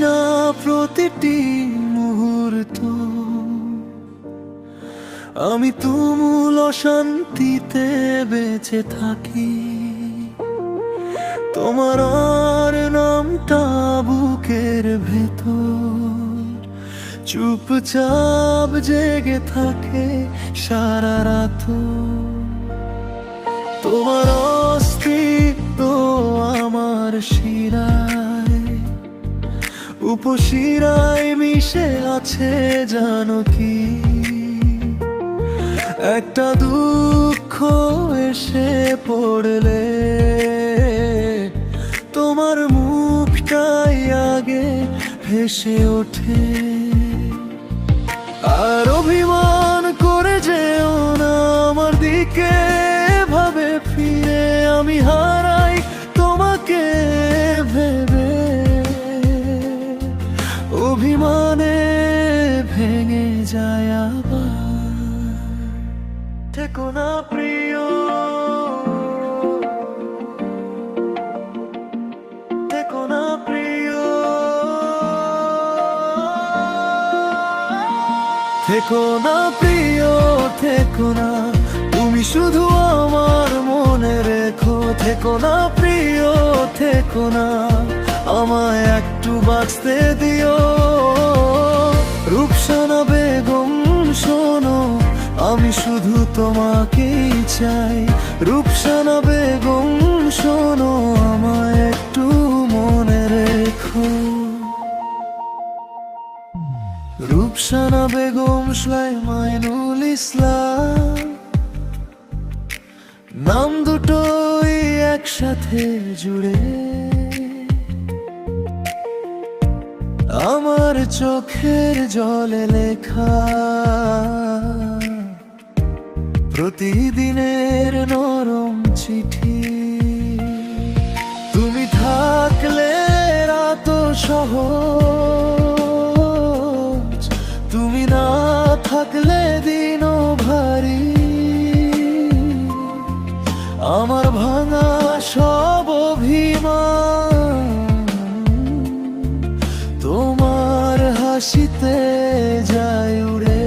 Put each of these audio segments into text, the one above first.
হীরা প্রতিটি মুহূর্ত, আমি তুমুল অশান্তিতে বেঁচে থাকি। তোমার আর নামটা বুকের ভেতর চুপচাপ জেগে থাকে সারা রাত। তোমার অস্তিত্ব আমার শিরায়, উপশিরায় মিশে আছে জানো কি। একটা দুঃখ এসে পড়লে তোমার মুখটাই আগে ভেসে ওঠে। আর অভিমান করে যেও না আমার দিকে ভাবে ফিরে, আমি হারাই তোমাকে ভেবে। অভিমানে ভেঙে যায় আবার, থেকো না প্রিয়, থেকো না প্রিয়, থেকো না প্রিয়, থেকো না, তুমি শুধু আমার মনে রেখো। থেকো না প্রিয়, থেকো না, আমায় একটু বাঁচতে দিও। রূপসানা বেগম শোনো, আমি শুধু তোমাকেই চাই। রূপসানা বেগম শোনো, আমায় একটু মনে রেখো। রূপসানা বেগম সুলাইমানুল ইসলাম, নাম দুটোই একসাথে জুড়ে আমার চোখের জলে লেখা। প্রতিদিনের নরম চিঠি, তুমি থাকলে রাত সহজ, তুমি না থাকলে দিনও ভারী। আমার ভাঙা সব অভিমান তোমার হাসিতে যায় উড়ে।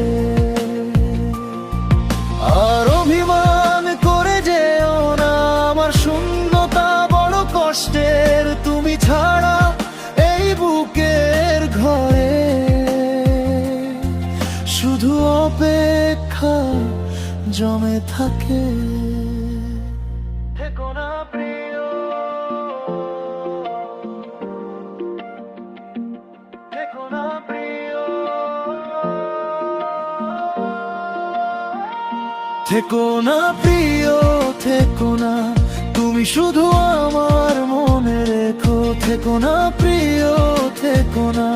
আর অভিমান করে যেও না, আমার শূন্যতা বড় কষ্টের। তুমি ছাড়া এই বুকের ঘরে শুধু অপেক্ষা জমে থাকে। থেকো না প্রিয়, থেকো না প্রিয়, থেকো না প্রিয়, থেকো না, তুমি শুধু আমার মনে রেখো। থেকো না প্রিয়, থেকো না,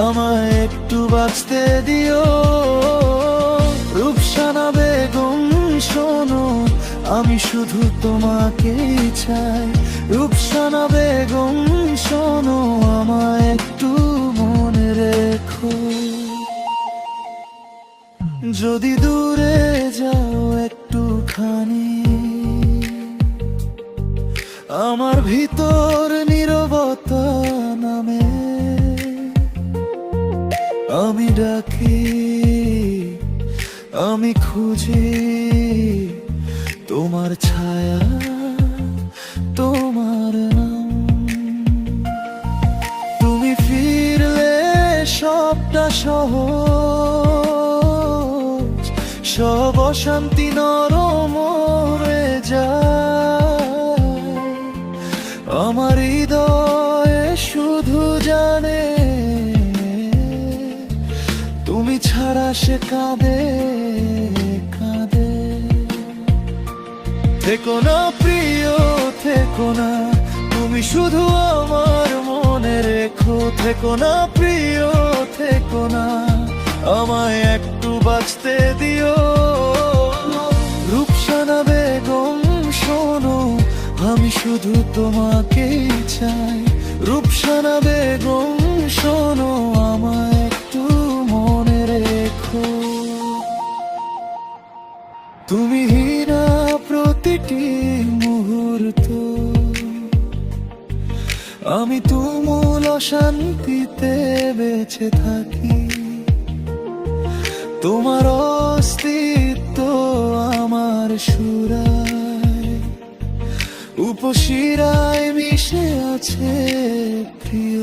আমায় একটু বাঁচতে দিও। রূপসানা বেগম শোনো, আমি শুধু তোমাকেই চাই। রূপসানা বেগম শোনো, আমায় একটু মনে রেখো। যদি দূরে যাও একটুখানি, আমার ভিতর নীরবতা নামে। আমি ডাকি, আমি খুঁজি তোমার ছায়া, তোমার নাম। তুমি ফিরলে সবটা সহজ, সব অশান্তি নরম হয়ে যায়। আমার হৃদয় শুধু জানে তুমি ছাড়া সে কাঁদে কাঁদে। থেকো না প্রিয়, থেকো না, তুমি শুধু আমার মনে রেখো। থেকো না প্রিয়, থেকো না, আমায় একটু বাঁচতে দিও। রূপসানা বেগম শোনো, আমি শুধু তোমাকেই চাই। রূপসানা বেগম শোনো, আমায় একটু মনে রেখো। তুমি হীরা প্রতিটি মুহূর্ত, আমি তুমুল শান্তিতে বেঁচে থাকি। তোমার অস্তিত্ব আমার সুরায়, উপশিরায় মিশে আছে প্রিয়।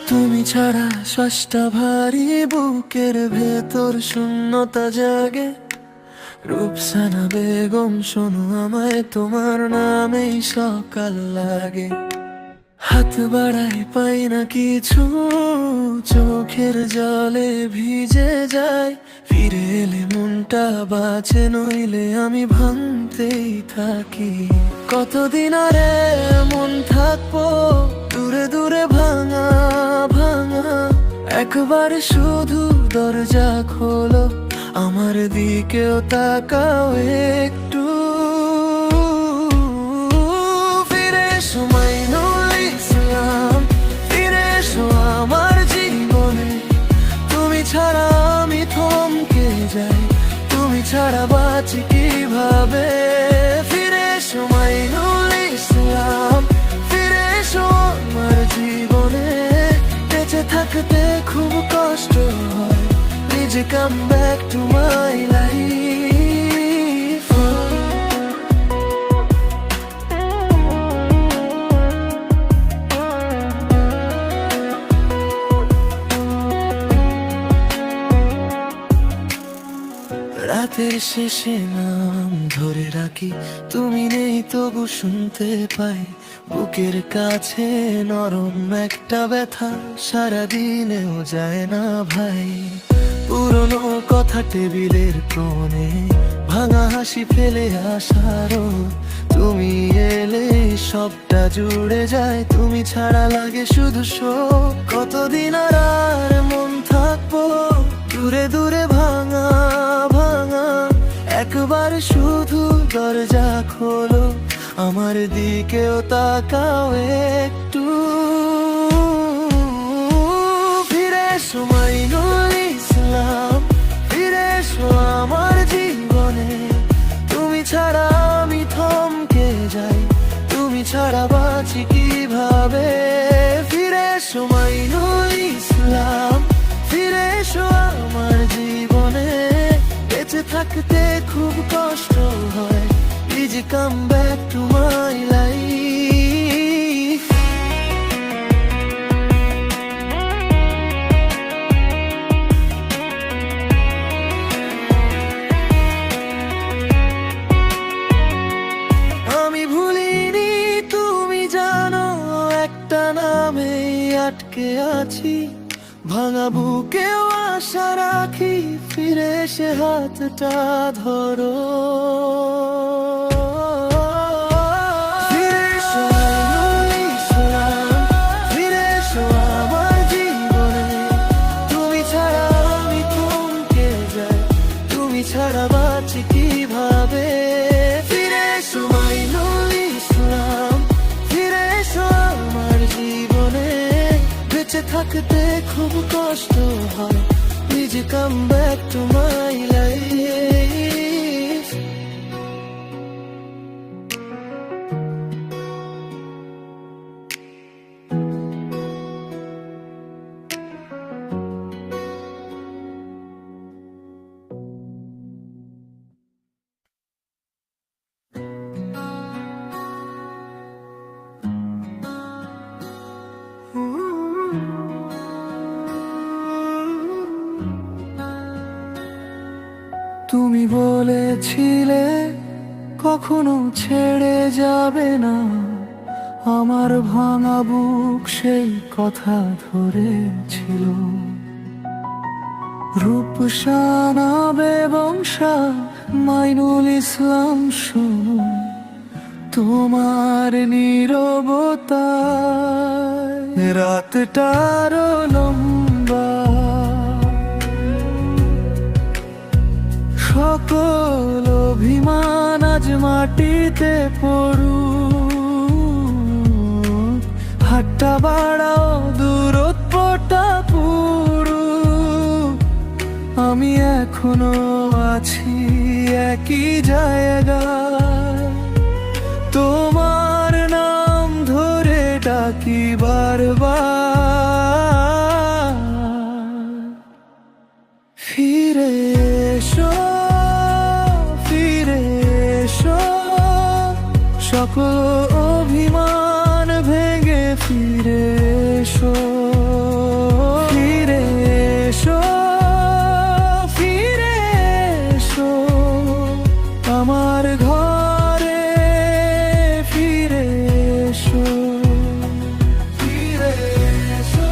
তুমি ছাড়া শ্বাসটা ভারী, বুকের ভেতর শূন্যতা জাগে। রূপসানা বেগম শোনো আমায়, তোমার নামেই সকাল লাগে। হাত বাড়াই পাই না কিছু, চোখের জলে ভিজে যায়। ফিরে এলে মনটা বাঁচে, নইলে আমি ভাঙতেই থাকি। কতদিন আরে মন থাকবো দূরে দূরে ভাঙা ভাঙা। একবার শুধু দরজা খোলো, আমার দিকেও তাকাও একটু। ফিরে এসো মাইনুল ইসলাম, ফিরে এসো আমার জীবনে। তুমি ছাড়া আমি থমকে যাই, তুমি ছাড়া বাঁচি কিভাবে। ফিরে এসো মাইনুল ইসলাম, ফিরে এসো আমার জীবনে। বেঁচে থাকতে খুব কষ্ট হয়, please come back to my life. রাতের শেষে নাম ধরে রাখি, তুমি নেই তবু শুনতে পাই বুকের কাছে নরম একটা ব্যথা। সারাদিনেও যায় না ভাই। পুরনো কথা টেবিলের কোণে, ভাঙা হাসি ফেলে আসারও। তুমি এলে সবটা জুড়ে যায়, তুমি ছাড়া লাগে শুধু শোক। কতদিন আর মন থাকবো দূরে দূরে ভাঙা ভাঙা। একবার শুধু দরজা খোলো, আমার দিকেও তাকাও একটু। ফিরে এসো মাইনুল ইসলাম, ফিরে এসো আমার জীবনে। তুমি ছাড়া আমি থমকে যাই, তুমি ছাড়া বাঁচি কিভাবে। ফিরে এসো মাইনুল ইসলাম, ফিরে এসো আমার জীবনে। বেঁচে থাকতে খুব কষ্ট হয়, please come back to my life. আমি ভুলিনি তুমি জানো, একটা নামে আটকে আছি। ভাঙা বুকেও আশা রাখি, ফিরে এসে হাতটা ধরো। ফিরে এসো মাইনুল ইসলাম, ফিরে এসো আমার জীবনে। তুমি ছাড়া আমি থমকে যাই, তুমি ছাড়া বাঁচি কিভাবে। ফিরে এসো মাইনুল ইসলাম, ফিরে এসো আমার জীবনে। বেঁচে থাকতে খুব কষ্ট হয়, please come back to my life. তুমি বলেছিলে কখনো ছেড়ে যাবে না, আমার ভাঙা বুক সেই কথা ধরেছিল। রূপসানা বেগম শাহ, মাইনুল ইসলাম শোনো, তোমার নীরবতায় রাতটারও লম্বা। সকল অভিমান আজ মাটিতে পড়ু, বাড়াও দূরত্বটা পুরো, আমি এখনো আছি একই জায়গায়, তোমার নাম ধরে ডাকি বারবার। ফিরে এসো, ফিরে এসো, সকল অভিমান ভেঙে ফিরে এসো, ফিরে এসো, ফিরে এসো আমার ঘরে, ফিরে এসো, ফিরে এসো।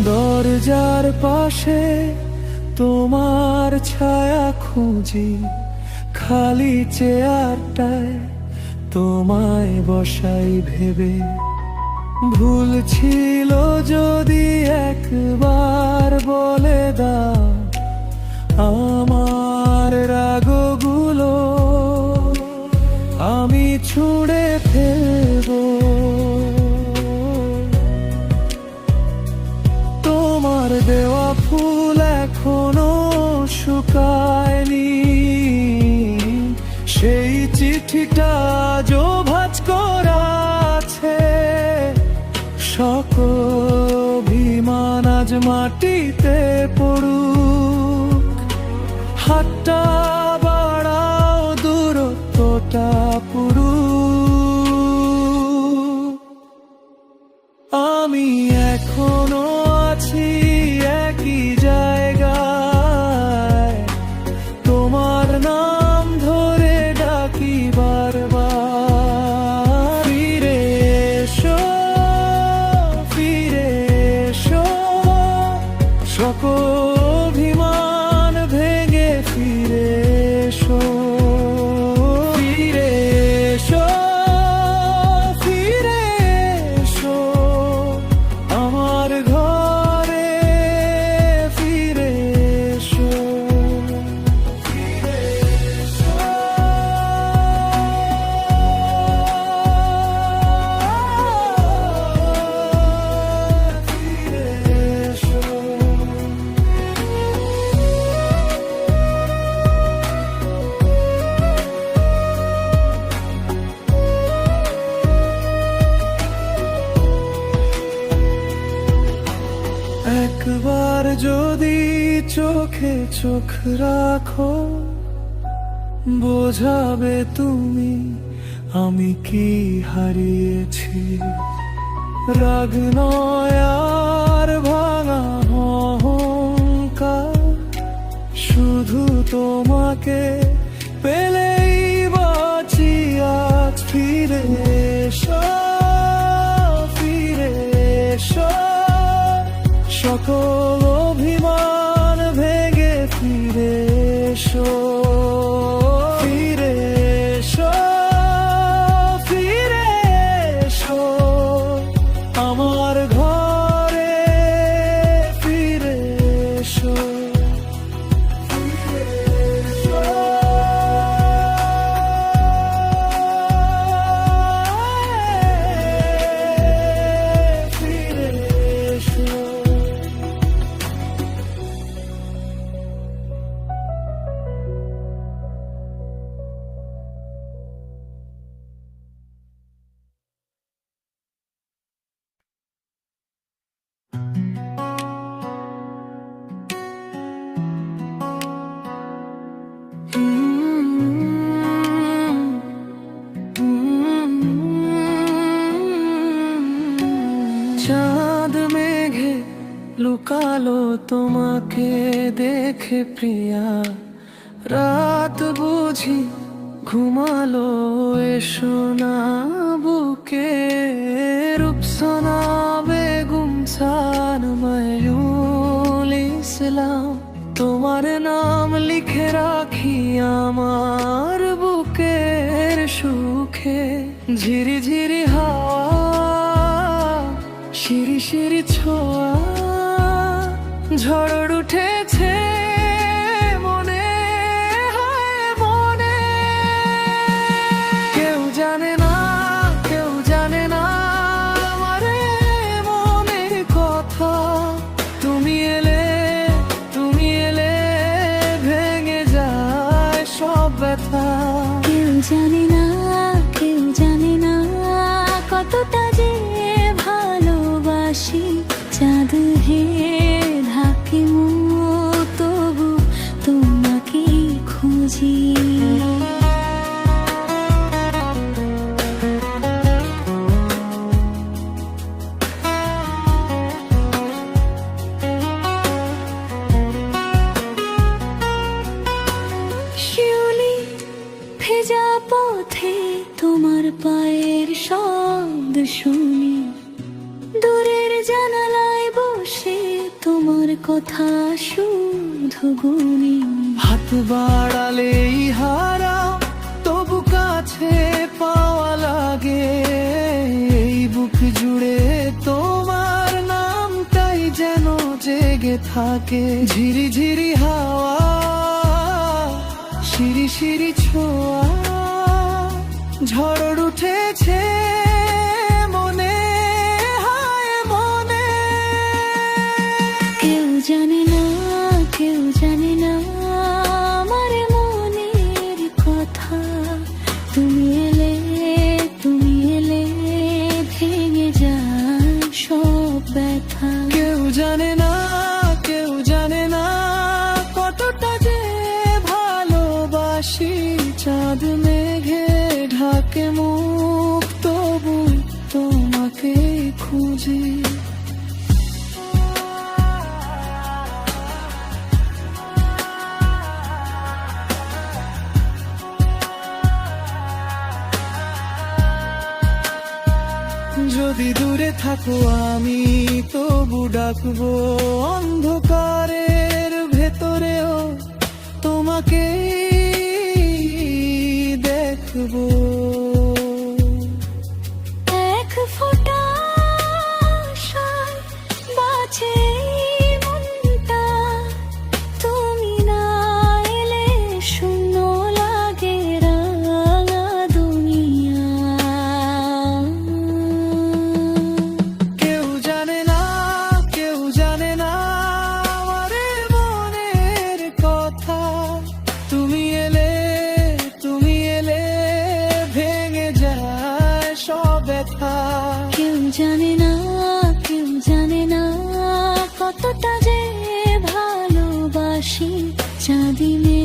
দরজার পাশে তোমার ছায়া খুঁজি, খালি চেয়ারটায় তোমায় বসাই ভেবে, ভুল ছিল যদি একবার বলে দাও আমার রাগগুলো আমি ছুঁড়ে ফেলবো। তোমার দেওয়া ফুল এখনো শুকায়নি, সেই চিঠিটা আজও ভাঁজ করা আছে, সকল অভিমান আজ মাটিতে পড়ুক, হাতটা বাড়াও দূরত্বটা পুরো, আমি এখনো আছি একই জায়গায়, তোমার নাম ধরে ডাকি বারবার। ফিরে এসো, ফিরে এসো, সকল অভিমান ভেঙে ফিরে এসো, ফিরে এসো, ফিরে এসো আমার ঘরে, ফিরে এসো, ফিরে এসো। ফিরে এসো। একবার যদি চোখে চোখ রাখো, বোঝাবে তুমি আমি কি হারিয়েছি, রাগ নয় আর ভাঙা অহংকার, শুধু তোমাকে পেলেই বাঁচি আজ। ফিরে এসো, ফিরে এসো, সকল অভিমান ভেঙে ফিরে এসো, ফিরে এসো, ফিরে এসো আমার ঘরে, ফিরে এসো, ফিরে এসো। ফিরে এসো। চাঁদ মেঘে লুকালো তোমাকে দেখে প্রিয়া, রাত বুঝি ঘুমালো এসো না বুকে, রূপসনা বেগুম সান ময়ূল ইসলাম তোমার নাম লিখে রাখি আমার বুকের সুখে। ঝিরি ঝিরি হাওয়া, শিরি শিরি ছোঁয়া, ঝড় উঠেছে মনে, হায় মনে। কেউ জানে না, কেউ জানে না আমার মনের কথা। তুমি এলে, তুমি এলে ভেঙে যায় সব ব্যথা। কেউ জানে না, কেউ জানে না কতটা যে ভালোবাসি। চাঁদ হে ঢাকে মুখ, তবু তোমাকে খুঁজি। শিউলি ভেজা পথে তোমার পায়ের শব্দ শুনি। দূরের জানালায় বসে তোমার কথা শুধু গুনি। হাত বাড়ালেই হারা, তবু কাছে পাওয়া লাগে। এই বুক জুড়ে তোমার নামটাই যেন জেগে থাকে। ঝিরি ঝিরি হাওয়া, শিরি শিরি ছোঁয়া, ঝড় উঠেছে মনে, হায় মনে। কেউ জানে না, কেউ জানে না আমার মনের কথা। তুমি এলে, তুমি এলে ভেঙে যায় সব ব্যথা। কেউ জানে না, কেউ জানে না কতটা যে ভালোবাসি। চাঁদ মেঘে ঢাকে মুখ, তবু তোমাকে খুঁজি। যদি দূরে থাকো আমি তবু ডাকবো, অন্ধকারের ভেতরেও তোমাকে দেখবো। এক ফোঁটা আশায় বাঁচে মনটা, তুমি না এলে শূন্য লাগে রাঙা দুনিয়া। কেউ জানে না, কেউ জানে না আমার মনের কথা। তুমি এলে, তুমি এলে ভেঙে যায় সব ব্যথা। কেউ জানে না, কেউ জানে না কতটা যে ভালোবাসি। চাঁদিনে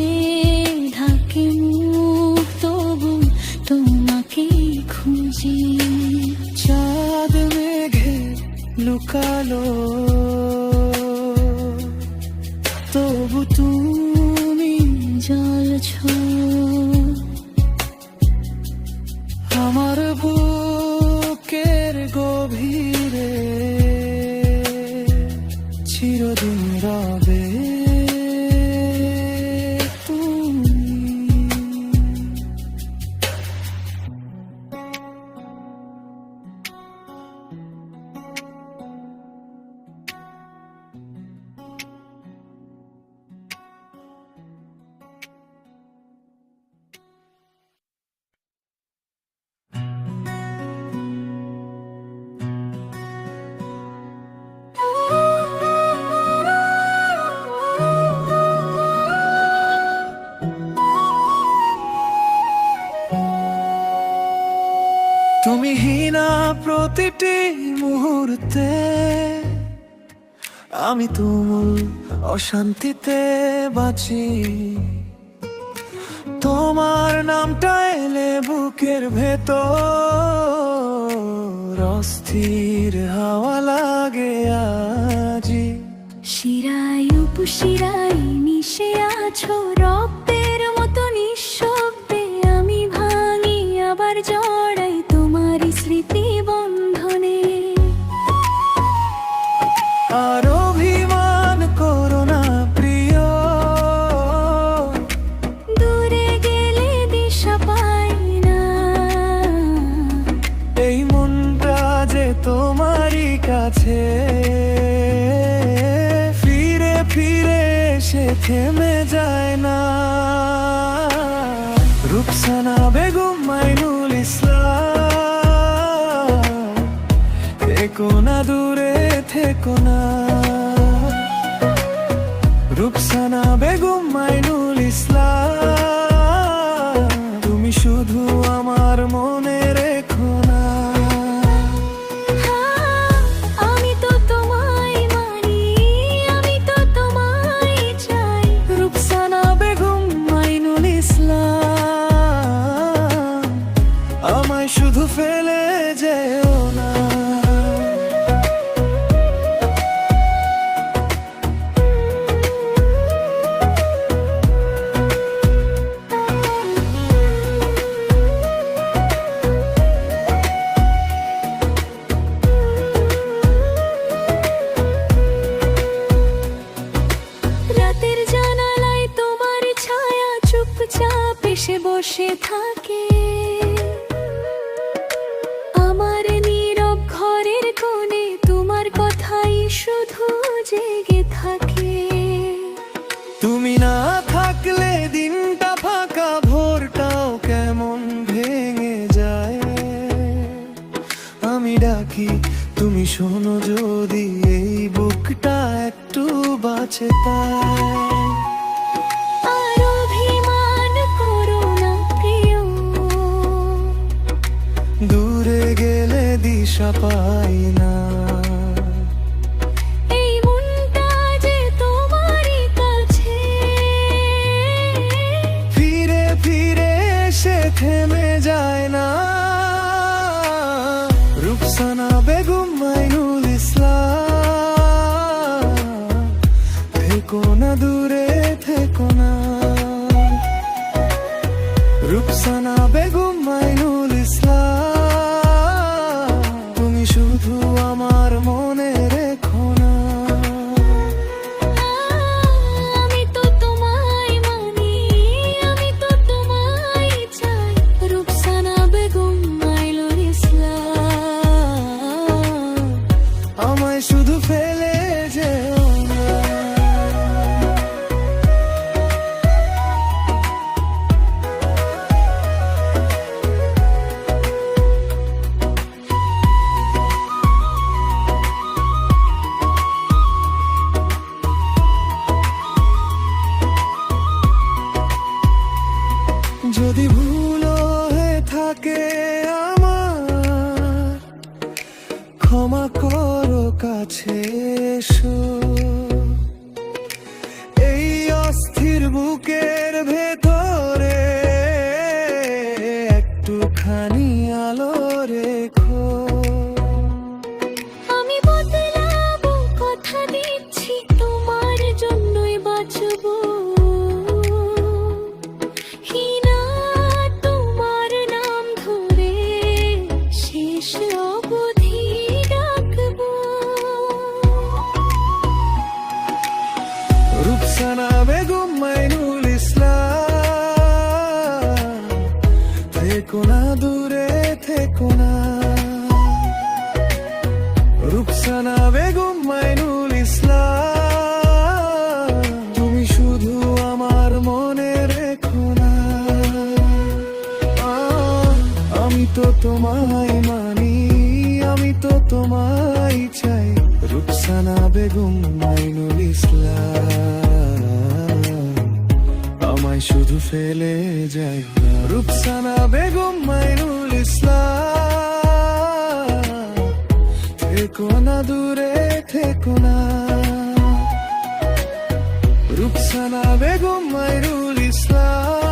ঢাকে মুখ, তবু তোমাকে খুঁজি। চাঁদ মেঘে লুকালো, তবু তুমি জ্বলছো আমার বুকের গভীরে, চিরদিন রবে তুমি। তুমি হীনা প্রতিটি মুহূর্তে, আমি তুমুল অশান্তিতে বাঁচি। তোমার নামটা এলে বুকের ভেতর অস্থির হাওয়া লাগে আজি। শিরায় উপশিরায় মিশে আছো রক্তের মতো নিঃশব্দে। আমি ভাঙি আবার জড়াই তোমার স্মৃতি বন্ধনে। আর অভিমান করো না প্রিয়, থেমে যায় না। রুকসানা বেগম মাইনুল ইসলাম, থেকো না দূরে থেকো না। রুকসানা বেগম মাইনুল ইসলাম, তুমি শুধু আমার মনে রেখো না। আমি তো তোমায় মানি, আমি তো তোমায় চাই। রুকসানা বেগম মাইনুল ইসলাম, আমায় শুধু ফেলে যেও না। রাতের জানালায় তোমার ছায়া চুপচাপ এসে বসে থাকে। আমার নীরব ঘরের কোণে তোমার কথাই শুধু জেগে থাকে। তুমি না থাকলে দিনটা ফাঁকা, ভোরটাও কেমন ভেঙে যায়। আমি ডাকি তুমি শোনো যদি, এই বুকটা একটু বাঁচে তাই। আর অভিমান করো না প্রিয়, দূরে গেলে দিশা পাই না। এই মনটা যে তোমারই কাছে, ফিরে ফিরে এসে থেমে যায় না। রুকসানা বেগম মাইনুল ইসলাম, থেকো না দূরে থেকো না। রুকসানা বেগম মাইনুল ইসলাম, তুমি শুধু আমার মনে রেখো না। আমি তো তোমায় মানি, আমি তো তোমায় চাই। রুকসানা বেগম মাইনুল ইসলাম, আমায় শুধু ফেলে যেও না। যদি ভুল হয়ে থাকে আমার, ক্ষমা করো কাছে এসো। এই অস্থির বুকের ভেতরে একটুখানি আলো রেখো। আমি বদলাবো, কথা দিচ্ছি, তোমার জন্যই বাঁচবো। হিনা তোমার নাম ধরে শেষ অবধি ডাকবো। রুকসানা বেগম মাইনুল ইসলাম, থেকো না দূরে থেকো না। রুকসানা বেগম মাইনুল ইসলাম, তুমি শুধু আমার মনে রেখো না। আমি তো তোমায় মানি, আমি তো তোমায় চাই। রুকসানা বেগম মাইনুল ইসলাম, আমায় শুধু ফেলে যায় না। রুকসানা বেগম মাইনুল ইসলাম, থেকো না দূরে থেকো না। রুকসানা বেগম মাইনুল ইসলাম।